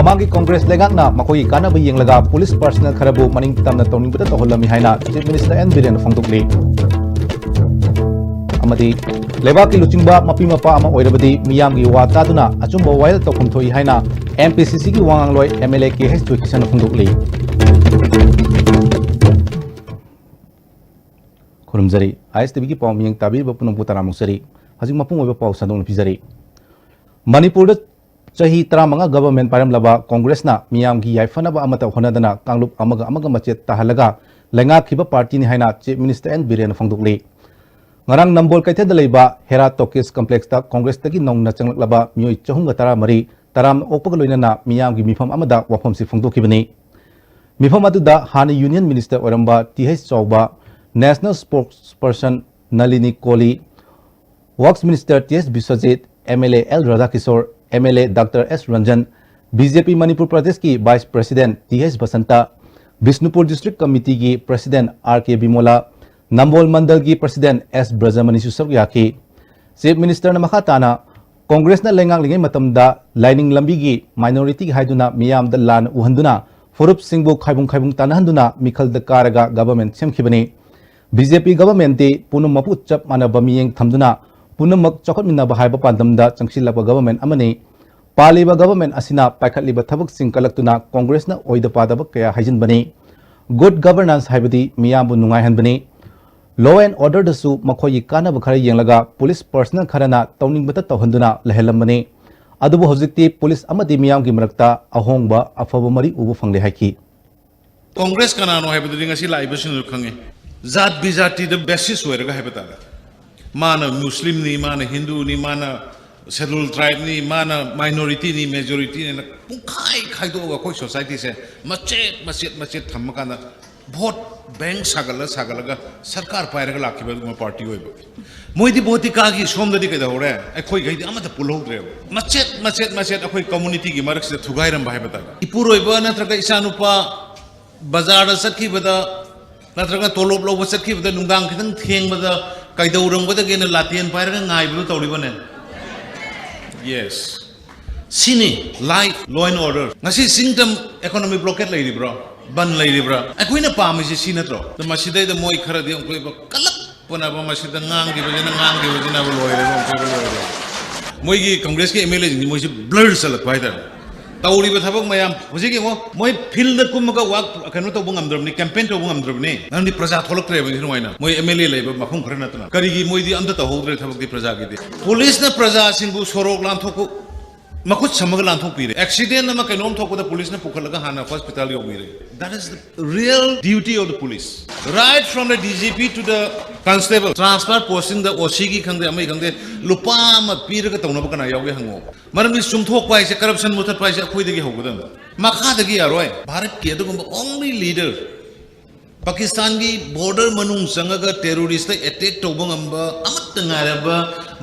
Mamangi Congress legakna makoi kanaba yenglaga police personnel kharabu maning tamna tawningbata tawhollami haina Chief Minister N Biren phongdokli amadi lebaki luchingba mapi mapa ama oirabadi miyamgi wa taduna achumba wail tawkhum thoi haina MPCC gi wangangloi MLA KH Kisan phongdokli khurumjari ISTV gi pawmiyang tabi bapunam putaramusari hajik mapung oiba paw sadong pizari Manipur Chahi Tramanga government param laba Congress na miyam gi yaifana ba amata honadana kanglup amaga machet tahalaga lenga khiba party ni haina Chief Minister N Biren phongdokli ngarang nambol kaithe dalaiba Hera Tokis complex ta Congress tagi nongna changlaba mioi 413 taram okpag loinana miyam gi mifam amada wafam si phongdokibani mifam aduda hani union minister oramba TH Chauba national spokesperson Nalini Koli works minister TS Biswajit MLA L Radhakishore MLA Dr. S. Ranjan, BJP Manipur Pradesh की Vice President TH Basanta, Bishnupur District Committee की President R.K. Bimola, Nambol Mandal की President S. Brajamani Susarya की Chief Minister न मखाताना Congress न लेंगांग लिंगे मतमदा lining लंबी की minority की हाइदुना मियाम द लान उहंदुना फुरुप सिंगबु खाइबुंग तानहंदुना मिखल द कारगा गवर्नमेंट सेमखिबनी BJP गवर्नमेंट ती पुनम मपु चप माना बमियेंग थमदुना पुनमक चौखटमिनबा हाइबा पांदमदा चंगसिलबा गवर्नमेंट अमने पालिबा गवर्नमेंट असिना पाइखटलिबा थबक सिंकलक्तुना कांग्रेसना ओइदा पादबा कया हाइजिनबनी गुड गवर्नेंस हाइबदी मियामबु नुंगाइहनबनी लॉ एंड ऑर्डर दसु मखोयि कानबा खरा येंलगा पुलिस पर्सनल खरना तौनिंगबता तौहंदुना लहलमबनी अदुबु होजिक्ति पुलिस अमदि मियामगी मरक्ता अहोंगबा अफबा मरी उबु फंगले हाइकी कांग्रेस कनानो हाइबदि ngasi लाइबसिनु खंगे जात बिजाति द बेसिस होयरगा हाइबतागा माना मुस्लिम नी माना हिंदू नी माना शेड्यूल ट्राइब नी माना माइनॉरिटी नी मेजॉरिटी ने पुखाई खाइदोगा कोई सोसाइटी से मचेत थमकाना वोट बैंक सागलगा सरकार पायरगा लाखिबा पार्टी होइबो मोइदी बोती कागी सोमददी कदा होरे अखोय गैदि अमता पुलहोद्रे मचेत अखोय कम्युनिटी की मरक से थुगाइरम बाहायबता इपुरोइबा नत्रगा इसानुपा बाजार सखिबदा नत्रगा तोलोब lobe सखिबदा नुंगांग खितंग थेंगबदा कईदौरंगदगेन Laten पायरगा ngaiblu tawribane yes sini life law and order ngasi singdom economic blockade lairibra ban lairibra akoina pamisi sinatro the masidai the moi khara di ongkoi ba kalak pona ba masida ngangi bajina loire moi gi congress ke MLA ni moi blur salak paida तौरीब थबक मयाम हुजिगे मोय field कुमगा वाक कनो तो बंगमद्रबनी campaign तो बंगमद्रबनी नंदी प्रजा थोलक्त्रे बहिनुवाइना मोय MLA लेब मफुम खर नतना करिगी मोयदी अंत तहोद्रे थबक दी प्रजा गिदि police न प्रजा सिंगु सोरोक लांथोकु मकुत समग लांथोक पीरे एक्सीडेंट न कनोम थोकु द पुलिस न पुखलगा हाना हॉस्पिटल योमीरे that is the real duty of the police right from the DGP to the constable transfer posting the OC की खंगदे अमै खंगदे लुपा म पीरगा तौनब कना यावगे हंगो मरमदि सुंथोक पाइसे करप्शन मुथत पाइसे अखोइदगी होगदम मखादगी यारोय भारत के दुगुम ओनली लीडर पाकिस्तान की बॉर्डर मनुंग संगगा टेररिस्ट अटैक तौबंगंबा अमत ngairaba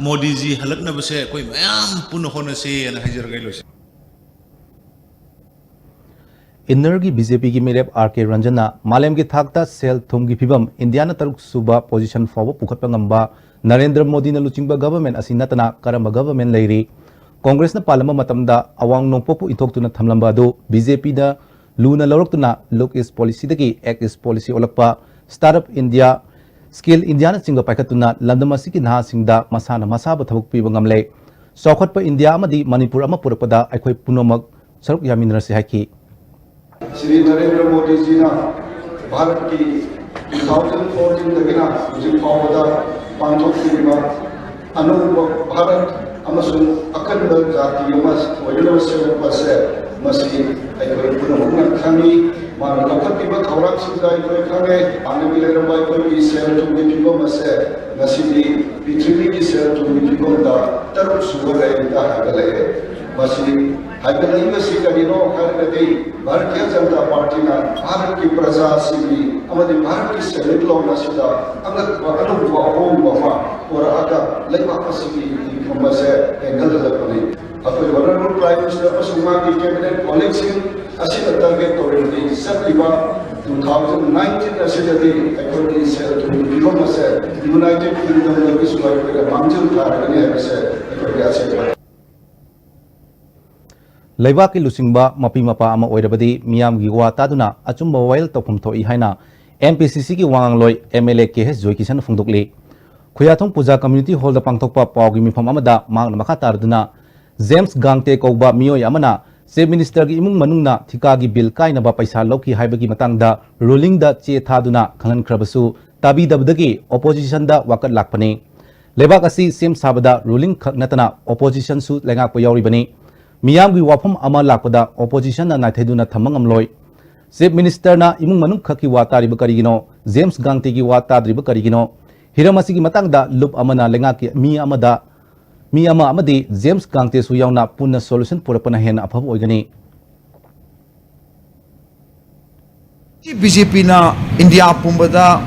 मोदी जी हलकनबसे कोई मयाम पुन होनसे न हाइजरगैलोस इन्नर की BJP की मेरेप R.K. रंजना मालेम की थाकता सेल थुम की फिबम इंडिया न तरुक सुबा पोजीशन फाव पुखतपा ngamba नरेंद्र मोदी न लुचिंगबा गवर्नमेंट असि नतना करम गवर्नमेंट लेरी कांग्रेस न पालम मतमदा अवांग नोंपोपु इथोक्तुना थमलंबा दो BJP दा लूना लौरक्तुना लुक इस पॉलिसी दगी एक्ट इस पॉलिसी ओलक्पा स्टार्टअप इंडिया स्किल इंडिया न चिंग पाइखतुना लंदमसी की नहा सिंगदा मसाना मसाब थबक पीब ngamle सौखटप इंडिया अमदी मणिपुर अम पुरपदा अखोय पुनमक सरुक यामिनरसे हाइकी श्री नरेंद्र मोदी जी ना भारत की 2014 दगिना जिन फावदा पांथोक्तिबा अनुरूप भारत अमसुन अखंड जाति अमस ओयलोसे पसे मसी अखोय पुनमक खानी मान लखतिबा खौराक सिंगा अखोय खाने आने बिलेरबा अखोय सेल तुमि पिबो मसे नसिबी पृथ्वी की सेल तुमि पिबो दा तरुक सुगरे दा हगले मसी हाइबलाइबसी कदिनो हरगदे भारतीय जनता पार्टी ना भारत की प्रजा सिबी अमदि भारत की सेलेक्ट लो नसिदा अंगत अनुभव होम बमा और आका लेबा सिबी खमसे एंगल लपने अपर वनरबल प्राइम मिनिस्टर असुमा की कैबिनेट कॉलेक्शन असिदा टारगेट तोरेदी सब्लिबा 2019 असिददी अकॉर्डिंग सेल टू बिलोमसे यूनाइटेड किंगडम लगी सुलाइबे मांजल थारगने हसे अकॉर्डिंग असे Leibaki lusingba mapi mapa ama oirabadi miyamgi wa taduna achumba wail tawpham thoi haina MPCC ki wangangloi MLA KS Joy Kisan phungdokli Khuyathong Puja Community Hall da pangthokpa pawgi mifam amada mangna makha tarduna James Gangte kauba miyoi amana Chief Minister ki imung manungna thika gi bill kaina ba paisa loki haibagi matangda ruling da che thaduna khanan khrabasu tabi dabdagi opposition da wakat lakpani lebak asi sem sabada ruling khaknatana opposition su lenga ko yauri bani miyam gi wafam ama lakpada opposition na naitheduna thamangam loi Chief Minister na imung manung khaki watari ba karigino James Gangte gi watadri ba karigino hiramasi gi matangda lup amana lenga ki mi ama amadi James Gangte su yauna punna solution purapana hen aphabu oigani BJP na India pumbada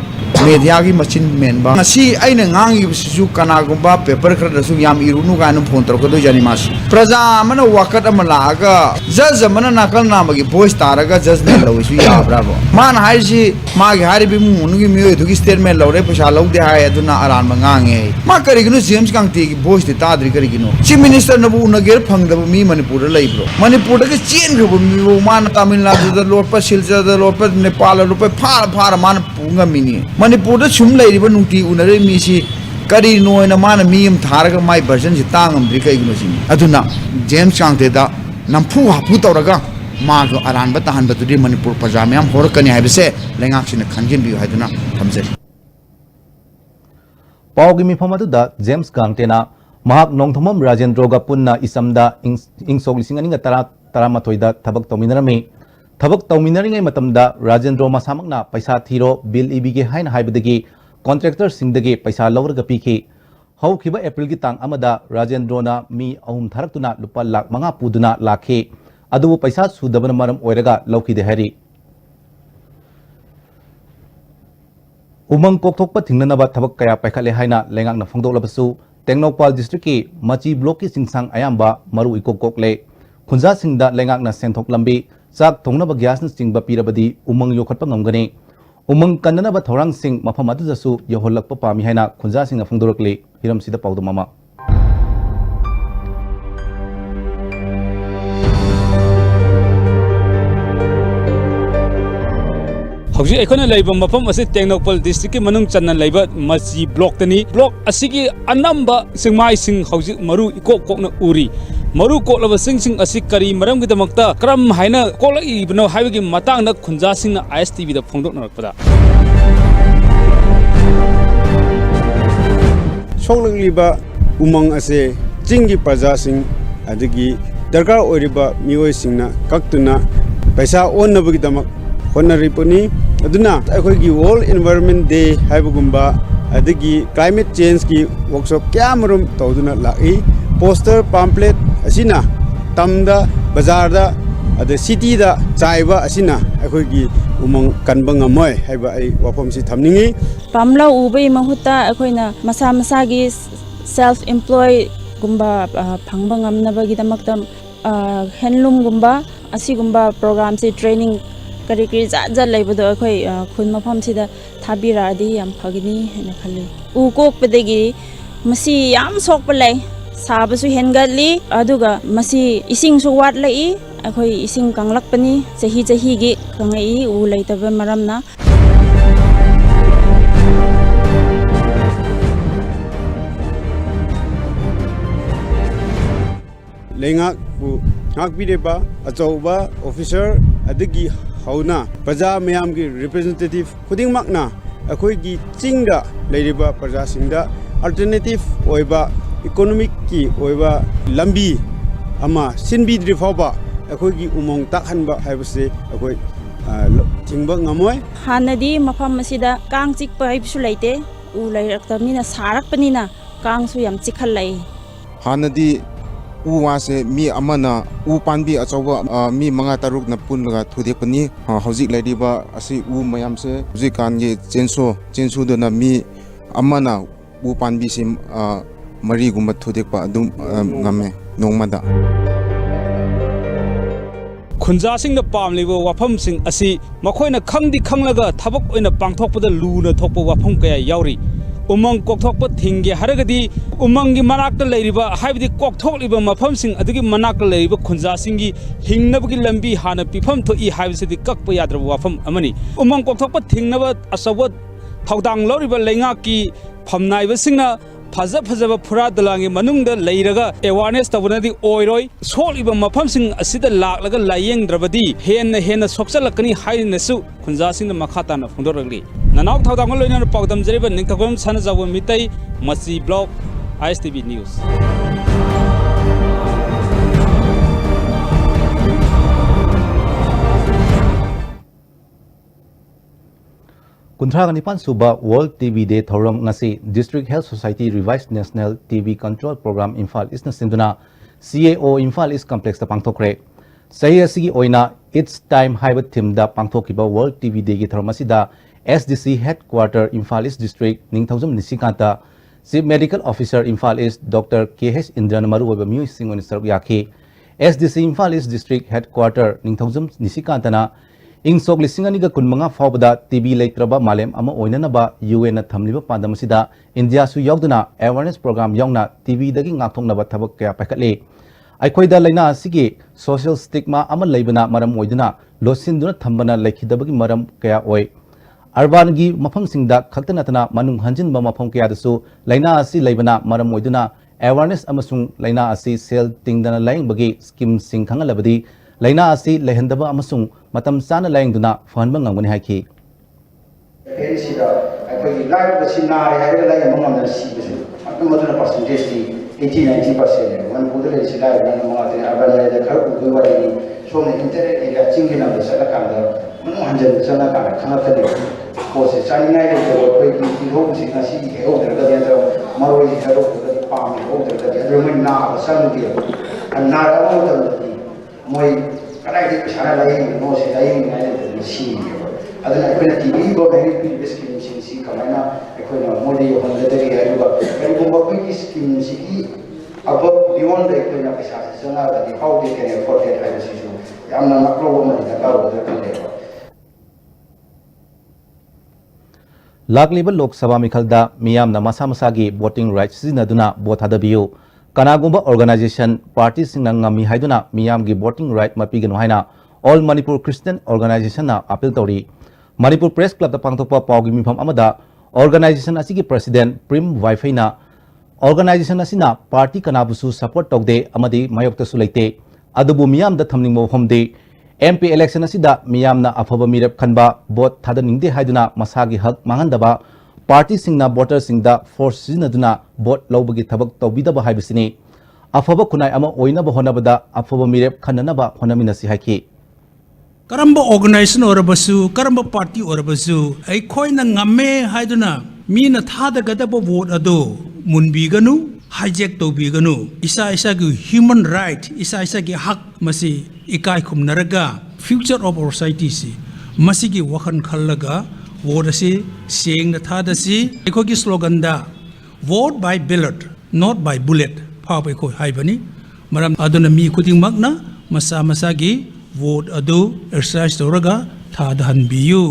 media gi machine menba ngasi aina ngangi su kana gumba paper khara su yam irunu ga nam phone tor ko do jani mas praja mana wakat amala ga judge mana nakal nama gi voice taraga judgment lo su ya bravo man hai si ma gi hari bi mun gi mi du gi statement lo re pasa lo de hai aduna aran mangange ma kari gnu James Gangte gi voice de tadri kari gnu chief minister na bu na ger phang da mi manipur lai bro manipur da chen go mi man Tamil Nadu da lorpa silja da lorpa Nepal lorpa phar man punga mini Manipur da chum lai riba nungti unare mi si kari noina mana miyam tharaga mai version si tangam dri kai gno sini aduna James Gangte da nampu hapu tawraga ma go aran ba tahan batudi Manipur pajam yam horakani haibse lengak sina khanjin bi haiduna thamjari Pawgi mifam aduda James Gangte na mahak nongthomam Rajendro ga punna isamda ingsok lising aninga taramathoi da thabak tominarami Thabak tawminaringai matamda Rajendro masamakna paisa thiro bill ibige haina haibadagi contractor singdagi paisa lawraga piki haukiba April gi tang amada Rajendro na mi ahum tharaktuna lupa lakh manga puduna lakhe adubu paisa sudabana maram oiraga lawkhide hari umang kokthokpa thingnanaba thabak kaya paikhale haina lengakna phongdoklabasu Tengnopal district ki machi block ki singsang ayamba maru ikokokle khunja singda lengakna senthok lambi Sak thongnaba gas na singba pirabadi umang yokhatpa ngamgani umang kannanaba thorang sing mafam adudasu yoholakpa pami haina khunja singna phongdorakli hiram sida pawdu mama Hauji aikona laiba mafam ase Tengnopal district ki manung channa laiba machi block tani block asigi anamba singmai sing hauji maru ikok kokna uri maru koklaba sing asi kari maram gi damakta kram haina kolak ibno haibagi matang na khunja sing na ISTV da phongdok narakpada Songliba umang ase jingi praja sing adigi darkar oiriba mioi singna kaktuna paisa onnabagi damak honari puni aduna akhoi World Environment Day haibagumba adigi climate change ki workshop kyamarum tawduna lai poster pamphlet asina tamda bazar da ada city da chaiba asina akhoi gi umang kanba ngamoi haiba ai wafam si thamningi pamla ubai mahuta akoina masa masa gi self employed gumba phangba ngamnaba gi damakta handloom gumba asigumba program si training kari kari ja laibado akhoi khun mafam sida thabira adi yam phagini hena khali u kok pedegi masi yam sokpa lai sabasu hengali aduga masi ising su wat lai akhoi ising kanglakpani chahi gi kangai u laitaba maramna lengak bu ngak bideba achauba officer adigi hauna praja mayam gi representative khuding makna akhoi gi chingda leiriba praja singda alternative oiba economic ki oiba lambi ama sinbi drifaba akhoi gi umong takhanba haibase akhoi thingba ngamoi hanadi mafam masida kang chikpa haibsu laite u lairaktamina sarakpanina kangsu yam chikhallai hanadi uwase mi amana u panbi achawa mi manga taruk na punlaga thudepani hojik laidiba asi u mayamse hujikan ge chenso do na mi amana u panbi sim mari gumba thudekpa adum ngame nongmada khunja sing na pamlibo wafam sing asi makhoina khangdi khanglaga thabak oina pangthokpada luna thokpa wafam kaya yauri umang kokthokpa thinge haragadi umangi manakta leiriba haibidi kokthokliba mafamsing adigi manakta leiriba khunjasinggi hingnabagi lambi hana pifam thoi haibisidi kakpa yadraba wafam amani umang kokthokpa thingnaba asawa thaudang loriba lenga ki phamnaiba singna faza fazaba phura dalangi manungda leiraga awareness tabunadi oiroi soliba mafamsing asida laklaga layeng drabadi henna sokchalakani hainasu khunjasingna makhata na phungdoragli nanaw thaudang loina pawdam jeriba ningthagom sanajawa mitai masi blog ISTV news Kuntragani Suba World TV Day Thoram ngasi District Health Society Revised National TV Control Program Imphal East na sinduna CAO Imphal East Complex ta pangthokre sahi asigi oina It's Time haiba theme da pangthokiba World TV Day gi thoram asida SDC Headquarter Imphal East District ningthaujam nisikanta Chief Medical Officer Imphal East Dr. KH Indran maru oba miu singoni saruk yakhi SDC Imphal East District Headquarter ningthaujam nisikanta na ing sok lisingani ga kunmanga fawbada TV leitraba malem ama oinanaba UN na thamliba pandamasida India su yawduna awareness program yawna TV dagi ngakthongnaba thabak kaya paikhatle aikhoida laina asigi social stigma ama leibana maram oiduna losinduna thambana leikhidabagi maram kaya oi urban gi mafam singda khaktanatana manung hanjinba mafam kaya dasu laina asi leibana maram oiduna awareness amasung laina asi sel tingdana laingbagi scheme sing khangalabadi laina asi lehendaba amasung matam sana laingduna fanba ngangani haiki sida akhoi live da sinare haira lai among na si bese matna percentage ti 80-90% wan pude le sila na mga tin urban area da khar ku wa ni so ne internet area chingina da sala kan da manu hanjan sala kan khana thale ko se chani nai de ko koi ki ho si na si ke o da da da maro ni hero ko da pa mi o da da da mun na san di an na ra o da moi kadai di sana lai no se lai ngai de si adana akhoi TV go very big scheme si kamana akhoi na modi yo hon da ge ai ba ai ko ba ki scheme si above beyond the akhoi na pesa se na da how they can afford that kind of issue yamna makro wo mani da ka wo da kan de Lagliba Lok Sabha Mikhalda Miyam na masa masagi voting rights sinaduna vote hadabiyu Kanagumba organization party singna ngami haiduna Miyam gi voting right mapigano haina All Manipur Christian Organization na appeal tori Manipur Press Club ta pangthokpa pawgi mifam amada organization asigi president Prim Wifi na organization asina party kanabusu support togde amadi mayokta su leite adubu Miyam da thamningmo homde MP election asida Miyam na afaba mirep khanba vote thadaningde haiduna masagi hak mangandaba party singna voter singda force sinaduna vote lobagi thabak tobidaba haibisini afaba kunai ama oinaba honabada afaba mirep khananaba honaminasi haiki karamba organization orabasu karamba party orabasu ai khoina ngame haiduna mina thada gadaba vote ado munbiganu hijack tobiganu isa gi human right isa gi hak masi ikai khumnaraga future of our society si masigi wakhan khallaga vote ase seng na thada si ekhogi slogan da vote by ballot not by bullet phabai ko haibani maram aduna mi khuding makna masa gi vote adu exercise toraga thadahan biyu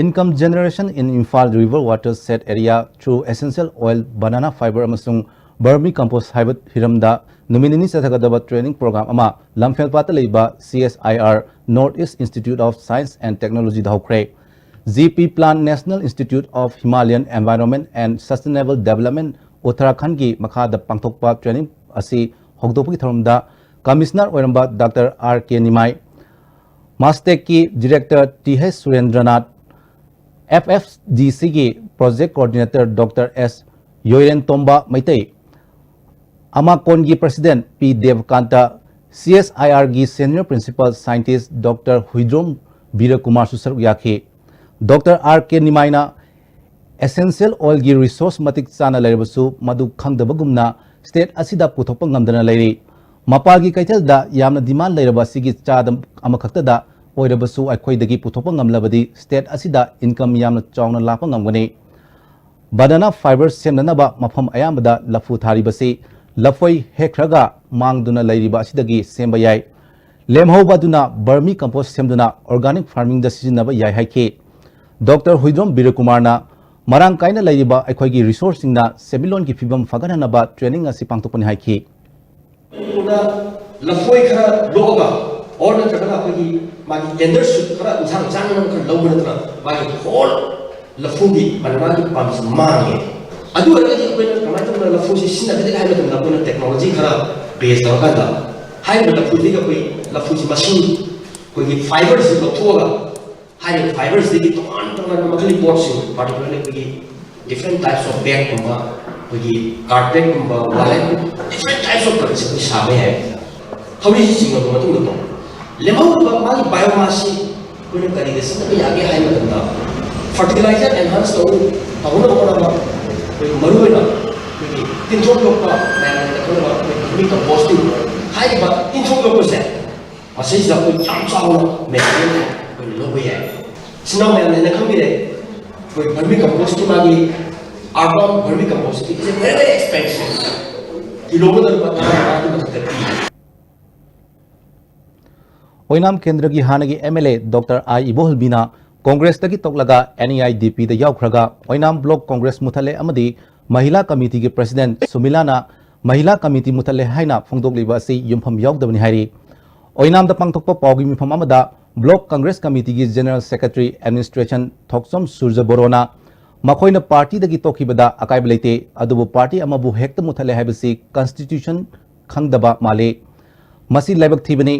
Income generation in Imphal river water set area through essential oil banana fiber amasung vermicompost hybrid hiramda numinini sathagadaba training program ama lamfelpata leiba CSIR Northeast Institute of Science and Technology daukre GP Plan National Institute of Himalayan Environment and Sustainable Development Uttarakhand gi makhada pangthokpa training asi hogdopagi tharamda Commissioner oiramba Dr. R.K. Nimai Mastek ki Director T.H. Surendranath FFDC ki Project Coordinator Dr. S. Yoiren Tomba Maitei Amakon ki President P. Devkanta CSIR ki Senior Principal Scientist Dr. Huidrom Virakumar Susar Yaki Dr. R.K. Nimai na essential oil ki resource matik chana leribasu madu khangdabagumna state asida puthokpa ngamdana leri Mapagi kaitelda yamna demand leiraba sigi chadam amakhaktada oirabasu aikhoidagi puthopa ngamlabadi state asida income yamna chawna lapa ngamgani banana fiber semnanaba mafam ayambada lafu tharibasi lafoi hekhraga mangduna leiriba asidagi semba yai lemhobaduna vermi compost semduna organic farming da sizinaba yai haike Dr. Huidrom Birakumarna marang kaina laiba akhoi resource singna sebilon ki fibam fagananaba training asi pangtopani haiki lafoi khara loga or na chakana apagi magi tender shoot khara insang jang nam khara logo na magi whole lafugi manmagi pams mange adu arga ji ko na kamai na lafusi sinna bede ga haibata na ko technology khara base ta ka da haibata lafusi ga koi lafusi machine ko gi fibers lo thoga hai fibers de to an to na makali pots particularly ko gi different types of bag kuma ko gi carpet kuma wallet different types of products ko sabe hai hawi ji singa ko matung to lemau ba magi biomass ko ne kari de sinna ya ge hai na fertilizer enhance to awuna ko na ko maru na ko gi tin thok ko pa na ko na ko mi composting hai ba tin thok ko se masai da ko cham chao me logo ya sino me ne kambire ko vermicomposting magi urban vermicomposting is very expensive kilometer pa ta Oinam Kendra ki hanagi MLA Dr. I Ibohulbina Congress taki toklaga NEIDP da yaukhraga Oinam Block Congress muthale amadi Mahila Committee ki President Sumilana Mahila Committee muthale haina phongdokliba asi yumpham yaudabani hairi Oinam da pangthokpa pawgi mifam amada Block Congress Committee ki General Secretary Administration Thoksom Surja Borona Makoina party dagi tokibada akai belete adubu party amabu hekta muthale haibasi Constitution khangdaba male masi laibak thibani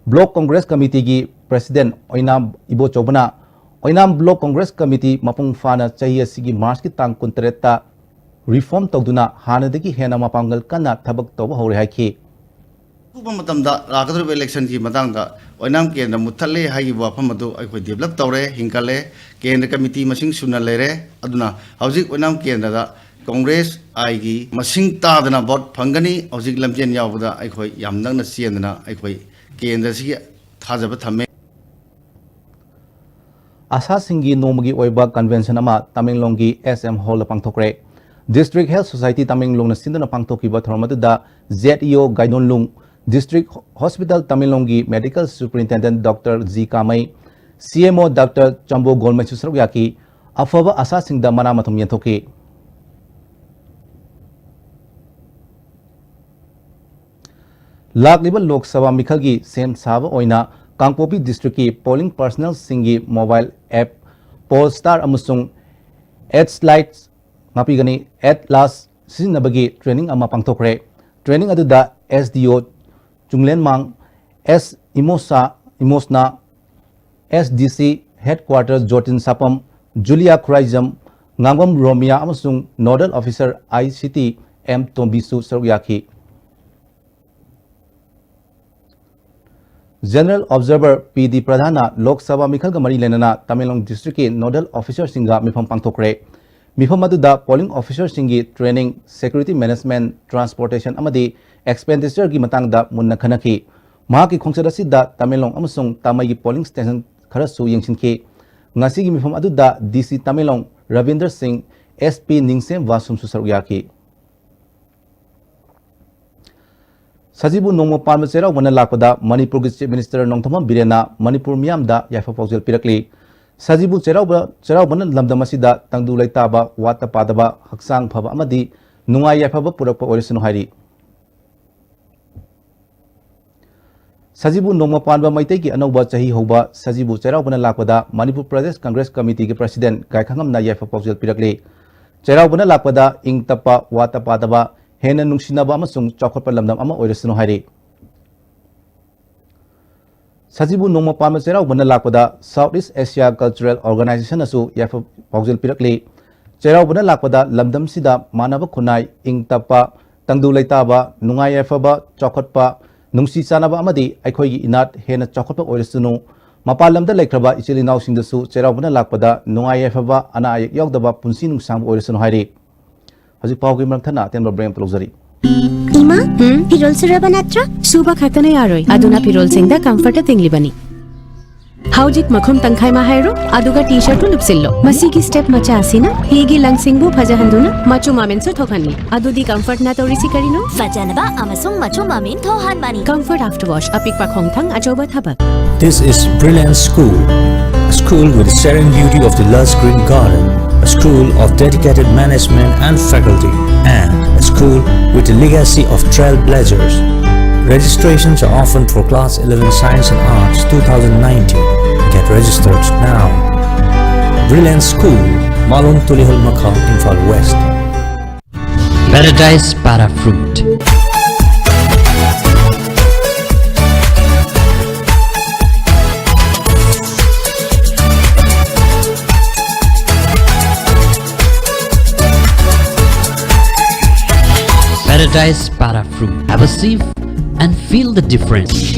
Block Congress Committee ki President Oinam Ibo Chobana Oinam Block Congress Committee mapung fana chahiya sigi March ki tang 23 ta reform tawduna hanadagi hena mapangal kana thabak tawba hore haiki election की Matang Onam केंद्र मुथले high वाफम अदु अखोय develop तौरे हिंकले केंद्र committee मसिंग सुना लेरे अदुना हौजिक Onam केंद्र दा Congress आईगी मसिंग तादना vote फंगनी हौजिक लमजेन यावदा अखोय याम नंगना सियनना अखोय केंद्र सि थाजब थमे आशा सिंगी नोमगी ओइबा कन्वेंशन अमा तमिंगलोंगी SM हॉल पांगथोकरे डिस्ट्रिक्ट हेल्थ सोसाइटी तमिंगलोंग न सिंदना पांगथोकिबा थरमदुदा ZEO गाइडोनलुंग District Hospital Tamilongi Medical Superintendent Dr. Z Kamai, CMO Dr. Chambo Golmechu Sarugyaki, Afaba Asa Singda Manamatum Yantoki. Lagliba Lok Sabha Mikhalgi Sem Sava Oina, Kangpopi District ki polling personnel singi mobile app Polestar Amusung @slides Mapigani @last Sisinabagi training ama pangtokre. Training aduda SDO Chunglen Mang, S. Imosna, SDC Headquarters Jotin Sapam, Julia Kraizam, Ngangam Romia Amasung, Nodal Officer ICT M. Tombisu Sarugyaki. General Observer PD Pradhana Lok Sabha Mikhal Gamari Lenana Tamilong District Nodal Officer Singa Mifam Pangtokre. Mifam Aduda Polling Officer Singi Training, Security Management, Transportation Amadi expenditure ki matang da munna khanaki ma ki khongsada sidda Tamilong amasung tamai ki polling station khara su yengsin ki ngasi gi mifam adu da DC Tamilong Ravinder Singh SP Ningsem Wasum Susarya ki Sajibu Nongmo Palma Chera wana lakpada Manipur ki Chief Minister Nongthama Birena Manipur miyam da yaifa paujel pirakli Sajibu Chera wana lamdam asida tangdu laitaba wata padaba haksang phaba amadi nungai yaifa ba purakpa orisunu hairi Sajibu Nongma Panba Maitei ki Anauba Chahi Hoba Sajibu Cheraubana Lakpada Manipur Pradesh Congress Committee ki President Gaikhangam na yaifa paujel pirakli Cheraubana Lakpada ing tapa wata padaba hena nungsinaba amasung chokotpa lamdam ama oirasunu hairi Sajibu Nongma Panba Cheraubana Lakpada Southeast Asia Cultural Organization asu yaifa paujel pirakli Cheraubana Lakpada lamdam sida manaba khunai ing tapa tangdu laitaba nungai yaifa ba chokotpa Nungsi Sanaba Amadi, Aikogi Inat, Hena Chokapa Orisunu, Mapalam the Lakraba, Ichilinaw Sindasu, Cherabuna Lakpada, Nungai Fava, Ana Yogdaba, Punsin Sam Orisun Hari. Has it Pau Gimantana, Temba Brain Plosari? Ima, Pirol Surabanatra, Suba Katana Yaroi, Aduna Pirol Singda, Comfort Thing Libani. Haujik Makum Tankai Mahiro, Aduga T-shirt to Lupsillo, Masiki step Machasina, Higi Langsingbu Pajahanduna, Machu Mamin Sotokani, Adudi Comfort Natorisi Carino, Fajanaba, Amasung Machu Mamin Tohan Bani. Comfort After Wash, Apik Pakong Tang, Ajoba Tabak. This is Brilliant School, a school with the serene beauty of the lush green garden, a school of dedicated management and faculty, and a school with a legacy of trailblazers. Registrations are open for Class 11 Science and Arts 2019. Get registered now. Brilliant School, Malung Tulihul Makha, Imphal West. Paradise Para Fruit. Paradise Para Fruit. Have a sip and feel the difference.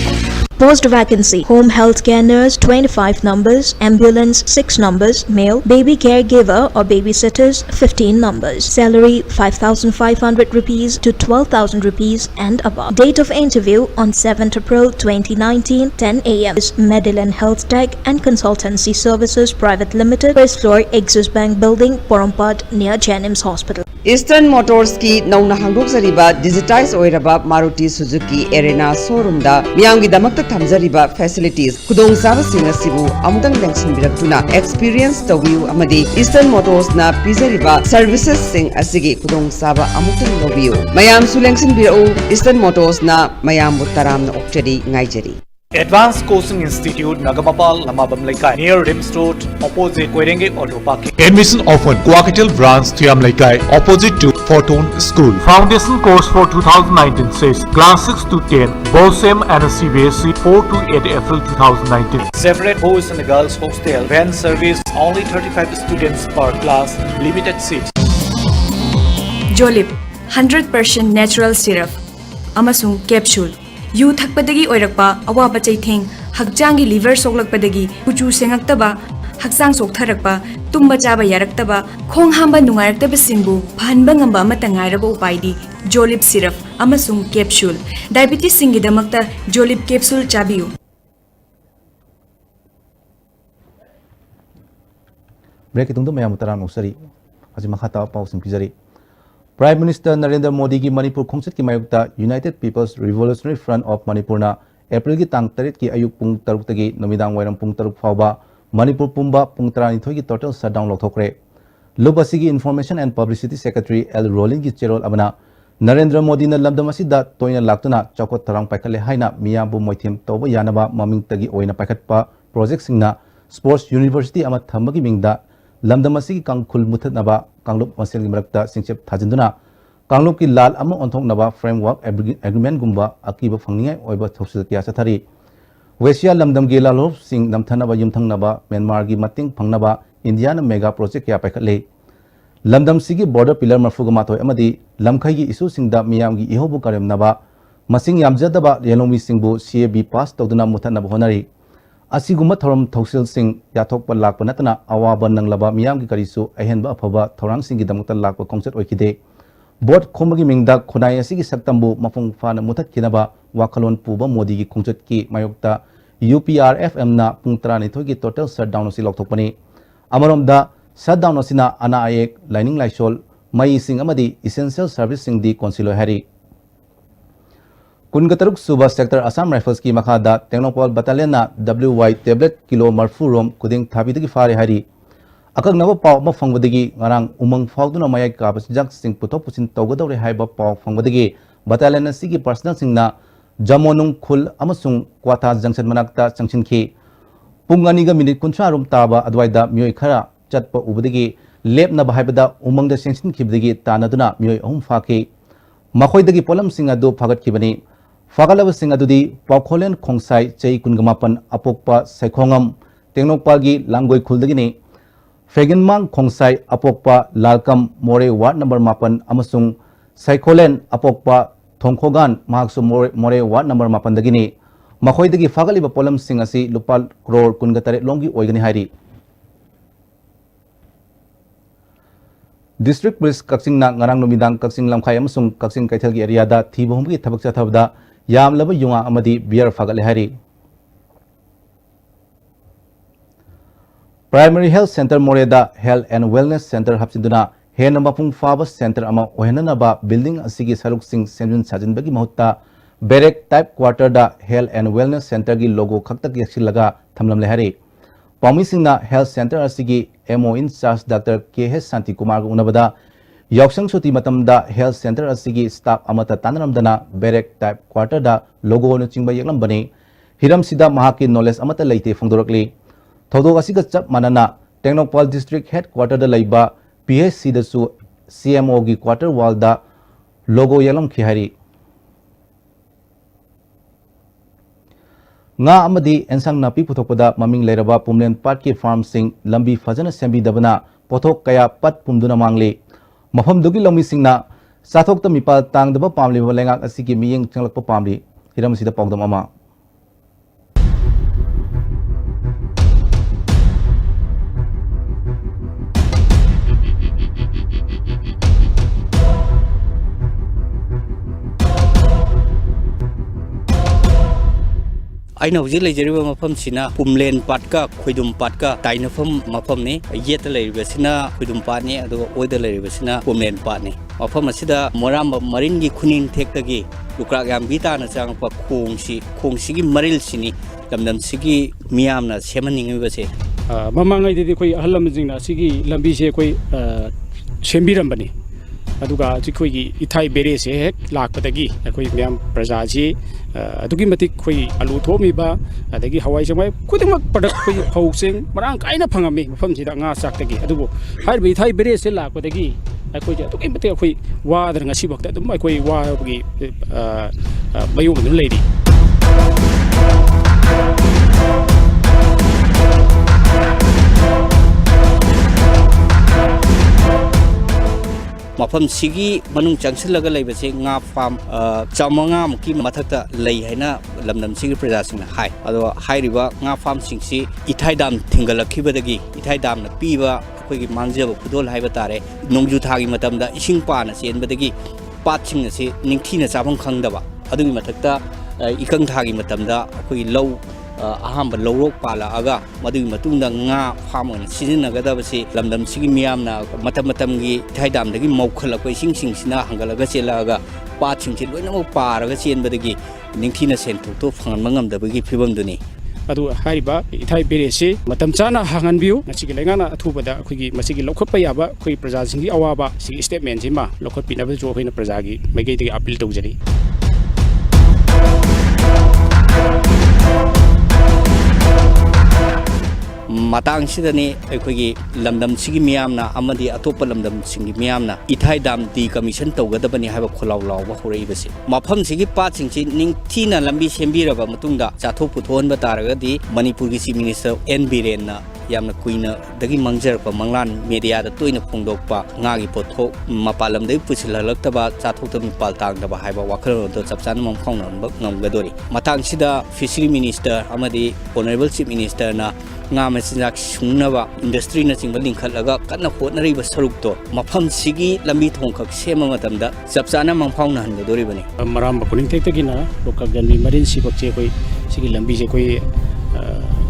Post vacancy, home health care nurse 25 numbers, ambulance 6 numbers, male, baby caregiver or babysitters 15 numbers. Salary 5,500 rupees to 12,000 rupees and above. Date of interview on 7th April 2019, 10 a.m. Medillion Health Tech and Consultancy Services Private Limited, first floor, Axis Bank Building, Porampad, near Janims Hospital. Eastern Motors ki nauna hangdokjariba digitize oiraba Maruti Suzuki Arena showroom da miyamgi damakta thamjariba facilities kudong sabasing asibu amutang lengsinbiraktuna experience tawiu amadi Eastern Motors na pizariba services sing asigi kudong saba amutang lobiu mayam su lengsinbirau Eastern Motors na mayam taramna okchari ngaijari. Advanced Coaching Institute, Nagamapal, Lamabam Laikai, near Rims Road, opposite Koirenge Auto Parking. Admission offered. Quaketel branch, Thiam Laikai, opposite to Fortune School. Foundation course for 2019 says class 6 to 10, BOSEM and CBSE 4 to 8 April 2019. Separate boys and girls hostel. Van service, only 35 students per class, limited seats. Jolip, 100% natural syrup, amasung capsule. yu thakpadagi oirakpa awaba chaitheng hakjangi liver soklakpadagi kuchu sengaktaba haksang soktharakpa tumba chaba yaraktaba khong hamba nungaraktaba singbu phanba ngamba amata ngairaba upaidi jolip syrup amasung capsule diabetes singi damakta jolip capsule chabiu. Break itong mayam utaran usari aji makhata pau sing pizari. Prime Minister Narendra Modi ki Manipur khongsit ki mayukta United People's Revolutionary Front of Manipur na April ki tang 8 ki ayuk pung 3 tagi namidang wairam pung 3 fauba Manipur pumba pung 32 ki total shutdown lokthokre. Lubasi ki Information and Publicity Secretary L Rolling ki cherol abana Narendra Modi na lamdam asida toina laktuna chokot tarang paikale haina miyambu moithem toba yanaba maming tagi oina paikatpa project singna Sports University ama thambagi mingda lamdamasi ki kangkhul muthatnaba kanglup masel gi marakta singchep thajinduna kanglup ki lal ama onthoknaba framework agreement gumba akiba phangningai oiba thosil kya sathari Wesia lamdam gi lalop sing namthanaba yumthangnaba Myanmar gi mating phangnaba India na mega project kya paikhatle lamdam sigi border pillar marfuga matoi amadi lamkhai gi issue singda miyam gi ihobu karemnaba masing yamjadaba yelomi singbu CAB pass tawduna muthanaba honari asiguma thoram thausil sing yathokpa lakpa natana awaba nanglaba miyam gi karisu ahenba afaba thorang sing gi damukta lakpa kongset oikide bot khomagi mingda khonai asigi saktambu mafung fana mutat kinaba wakhalon puba Modi gi khongset ki mayokta UPRFM na pung 32 gi total shutdown osi lokthokpani amaromda shutdown osina ana ayek lining laisol mai sing amadi essential service sing di konsilo hari Kungataruk Suba Sector Assam Rifles ki makhada Technopol Battalion na WY tablet kilo marfu rom kuding thabidagi fare hari akak naba paw ma phangwadagi ngarang umang phawduna mayai ka basjak sing puthok pusin tawgadawre haiba paw phangwadagi battalion asigi personal singna Jamonung Khul amasung Kwata Junction manakta changchinki pungani ga minute kuncha rum taba adwaida myoi khara chatpa ubadagi lepna bahaibada umangda sengsin khibdagi tanaduna myoi ahum phaki makhoidagi polam singa do phagat khibani Fagalaba Singadudi, Paukolen Kongsai, Chay Kungamapan, Apokpa, Sekhongam, Technopagi, Langoi Kuldagini, Fegenmang Kongsai, Apokpa, Lalkam, More, Ward number Mapan, Amasung, Saikolen, Apokpa, Tongkogan, Mahaksu More, Ward number Mapan Dagini, Mahoidagi Fagaliba Polam Singasi, Lupal, Kror, Kungatare, Longi, Oigani Hari. District Police Kaksing na ngarang lumidang Kaksing Lamkhay amasung Kaksing Kaithalgi area da thibahumgi thabak chathabda yam laba yunga amadi beer fagale hari Primary Health Center Moreda Health and Wellness Center hapsinduna hena mapung faba center ama ohenanaba building asigi saruk sing senjun sajinbagi mahutta barrack type quarter da Health and Wellness Center gi logo khaktak yaksilaga thamlamle hari पाउमीसिंगना health centre असिगी MO in charge doctor के शांति कुमार उनबदा यावसंग सुती मतमदा health centre असिगी staff अमता तानरमदना बैरेक टाइप क्वार्टर दा लोगो न चिंबा यगलंबनी हिरम सिदा महाकी नॉलेज अमता लेते फोंदोरकली थौदोक असिगा चप मानना टेक्नोपॉल डिस्ट्रिक्ट हेडक्वार्टर दा लैबा पीएचसी दसु सीएमओ की क्वार्टर वाल दा लोगो यलम खिहारी nga amadi ensang napi puthokpada maming leiraba pumlen part ki farm sing lambi fajana sembi dabana pothok kaya pat pumduna mangli mafam dugi lomi singna sathok ta mipal tangdaba pamli bolengak asigi miyeng changlakpa pamli hiram sida pawdam ama aina hojik leijeriba mafam sina pumlen patka khoidum patka tainafam mafam ni yeta leiriba sina khoidum pat ni adu oida leiriba sina pumlen pat ni mafam asida moram marin gi khuning thektagi lukrak yam bita na chang pa khongsi gi maril sini lamdam sigi miyamna semaning ba se mamangai de khoi ahlam jingna sigi lambi se khoi sembiram bani aduga jikhoi gi ithai bere se hek lakpadagi khoi miyam praja ji adugi matik khoi alu thomi ba adagi hawai jamai khudimak padak khoi hausing marang kaina phangami mafam sida nga saktagi adubu har bi ithai bere se lakpadagi khoi adugi matik khoi wa dar ngasi bakta dum khoi wa gi bayu mun leidi mafam sigi manung changsilaga leibase nga farm chamanga muki mathakta lei haina lamdam sigi praja singna hai ado hairiba nga farm singsi ithai dam thingalakibadagi ithai dam na piba akoigi mangjaba khudol haiba tare nongju thagi matamda ising pa na senbadagi pat singna se ningthina chabam khangdaba adugi mathakta ikang thagi matamda akoi low aham lorok pala aga madu matungda nga farm on sizinagada basi lamdam sigi miyamna matam gi thaidam dagi maukhla ko sing sina hangalaga chelaga pa chingchi loina mo paraga chenbadagi ningthina sentu to phangan mangam dabagi phibam duni adu haiba ithai berese matam chana hangan biu ngachigi lengana athubada khoi masigi lokhotpa yaba khoi praja singi awaba sigi statement sima lokhot pinaba jo hoina praja gi maigei dagi appeal tawjari matang sidani akhoi lamdam sigi miyamna amadi atopa lamdam singi miyamna ithai dam di commission tawgadabani haiba kholaw lawba horei basi mafam sigi pat singchi ningthina lambi sembiraba matungda chathok puthon ba taragadi manipur gi chief minister n biren na yamna kuina dagi mangjar pa manglan media da toina phongdokpa ngagi pothok mapalam dei pusilalaktaba chathok tam pal tangdaba haiba wakhal do chapchan mong khongna ngamgadori matang sida fishery minister amadi honorable chief minister na nga masinjak sungnaba industry na chingba lingkhatlaga kanna hotnariba sarukto mafam sigi lambi thongkhak sema matamda chapchana mangphawna hangadori bani maram bakuning tektagina local ganmi marin sibak che koi sigi lambi je koi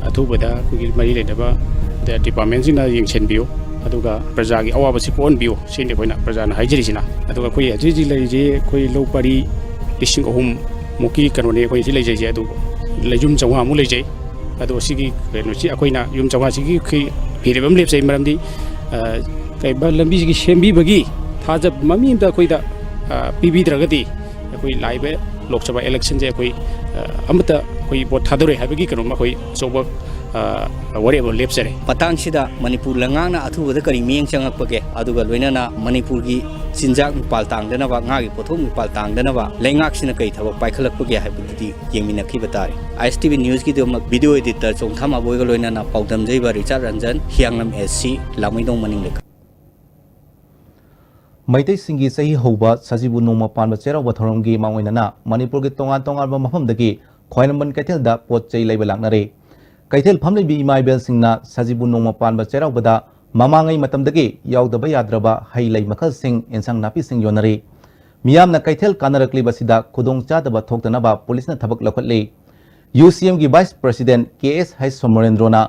athubada koi mari ledaba the department sina yengchen biu aduga praja gi awaba si kon biu sine koina praja na haijiri sina aduga koi aji lai je koi low pari lising ohum muki kanone koi si lai je adu lejum chawha mu lai je ado sigi keno chi akoina yum chawha sigi phirebam lepsai maramdi kai ba lambi sigi sembi bagi thajab mami da koida pibi dragati koi laibe lok sabha election je koi amata koi bot thadore habagi kano ma koi soba wari abo lepsare patang sida manipur langana athubada kari mieng changakpage aduga loinana manipur gi sinjak pal tangdana ba ngagi pothom pal tangdana ba lengak sina kai thaba paikhalakpage habudi yengmina khibatare ISTV news ki dom video editor chongthama boiga loinana paudam jaiba Richard Ranjan hianglam SC lamidong maning leka Maitai singi sahi hoba sajibu noma panba cherawa thoromgi mangoinana manipur gi tongan ba mafamdagi khoinamban kaithel da pot chei leiba laknare kaithel phamlebi imaibel singna sajibu noma panba cherawbada mamangai matamdagi yaudaba yadraba hailai makhal sing ensang napi sing yonari miyamna kaithel kanarakli basida khudong chadaba thoktanaba police na thabak lakhatle UCM gi vice president KS Hai Somorendrona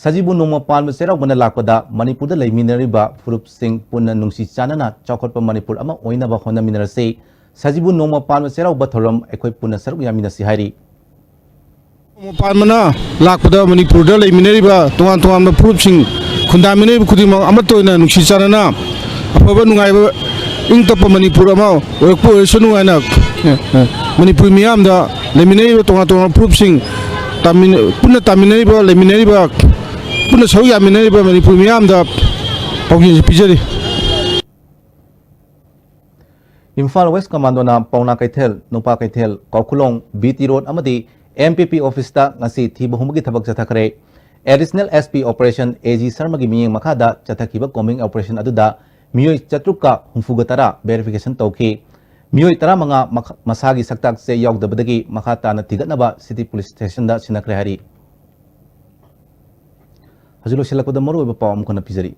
sajibu noma panba cherawbana lakpada manipur da leiminariba furup sing punna nungsi chanana chawkhotpa manipur ama oinaba hona minarase sajibu noma panba cherawba thoram ekhoi punna saruk yamina si hairi Palmana, Lakuda, Manipur, Mineriba, Tuan Pruching, Kundamine, Kudima, Amatoina, Nushicharana, Apavanunga, Intapa Manipurama, or Sunu Manipur Miamda, Lemineva, Tuan Pruching, Puna Tamineba, Lemineriba, Puna Soya Mineriba, Manipur Miamda, Pogin Pijari. Imphal West Commando na Pauna Kaitel, Nupa Kaitel, Kaukulong, BT Road Amadi, MPP Office ta ngasi thiba humagi thabak chathakre. Additional SP Operation AG Sarmagi miyeng makada chathakiba combing operation aduda miyoi chatruka humfugatara verification tauki. Miyoi tara mga masagi saktak se yaugdabadagi makata na tigatnaba City Police Station da sinakre hari. Hajulo silakpada maru iba pawam ko na pizari.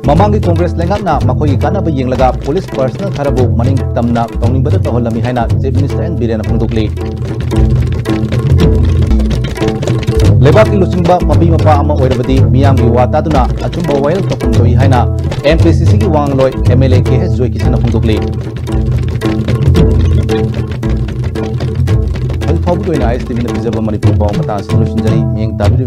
Mamangi Congress lengak na makoi kana ba yenglaga police personnel tharabu maning tamna tongning bada toholami haina Chief Minister N Birena pungdukli. Lebak ilusingba mabi mapa ama oirabadi miyam gi wata duna achumba wail topung doi haina MPCC gi wangloi MLA KS Joy Kisana pungdukli. Hal phabu doina ISTV na pizaba Manipur baw mata solution jari miyeng tabi